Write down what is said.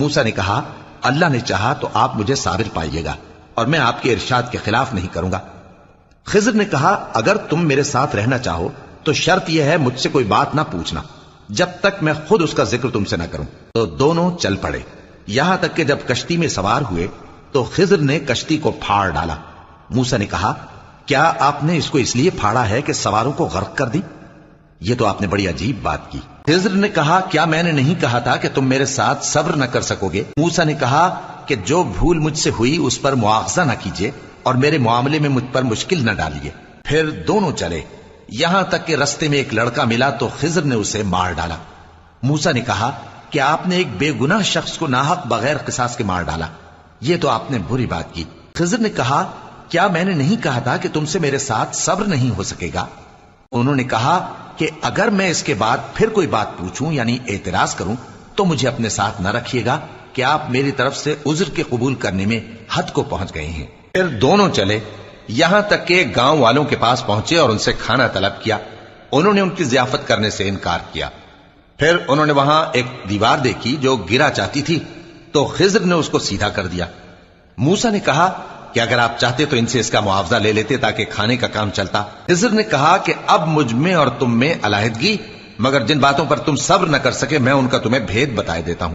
موسیٰ نے کہا اللہ نے چاہا تو آپ مجھے صابر پائیے گا اور میں آپ کے ارشاد کے خلاف نہیں کروں گا۔ خضر نے کہا اگر تم میرے ساتھ رہنا چاہو تو شرط یہ ہے مجھ سے کوئی بات نہ پوچھنا جب تک میں خود اس کا ذکر تم سے نہ کروں۔ تو دونوں چل پڑے، یہاں تک کہ جب کشتی میں سوار ہوئے تو خضر نے کشتی کو پھاڑ ڈالا۔ موسیٰ نے کہا کیا آپ نے اس کو اس لیے پھاڑا ہے کہ سواروں کو غرق کر دی؟ یہ تو آپ نے بڑی عجیب بات کی۔ خضر نے کہا کیا میں نے نہیں کہا تھا کہ تم میرے ساتھ صبر نہ کر سکو گے؟ موسیٰ نے کہا کہ جو بھول مجھ سے ہوئی اس پر مواخذہ نہ کیجیے اور میرے معاملے میں مجھ پر مشکل نہ ڈالیے۔ پھر دونوں چلے، یہاں تک کہ رستے میں ایک لڑکا ملا تو خضر نے اسے مار ڈالا۔ موسیٰ نے کہا کہ آپ نے ایک بے گناہ شخص کو ناحق بغیر قصاص کے مار ڈالا، یہ تو آپ نے بری بات کی۔ خضر نے کہا کیا میں نے نہیں کہا تھا کہ تم سے میرے ساتھ صبر نہیں ہو سکے گا؟ انہوں نے کہا کہ اگر میں اس کے بعد پھر کوئی بات پوچھوں یعنی اعتراض کروں تو مجھے اپنے ساتھ نہ رکھیے گا کہ آپ میری طرف سے عذر کے قبول کرنے میں حد کو پہنچ گئے ہیں۔ پھر دونوں چلے، یہاں تک کہ گاؤں والوں کے پاس پہنچے اور ان سے کھانا طلب کیا۔ انہوں نے ان کی ضیافت کرنے سے انکار کیا۔ پھر انہوں نے وہاں ایک دیوار دیکھی جو گرا چاہتی تھی تو خضر نے اس کو سیدھا کر دیا۔ موسیٰ نے کہا کہ اگر آپ چاہتے تو ان سے اس کا معاوضہ لے لیتے تاکہ کھانے کا کام چلتا۔ خضر نے کہا کہ اب مجھ میں اور تم میں علیحدگی، مگر جن باتوں پر تم صبر نہ کر سکے میں ان کا تمہیں بھید بتائے دیتا ہوں۔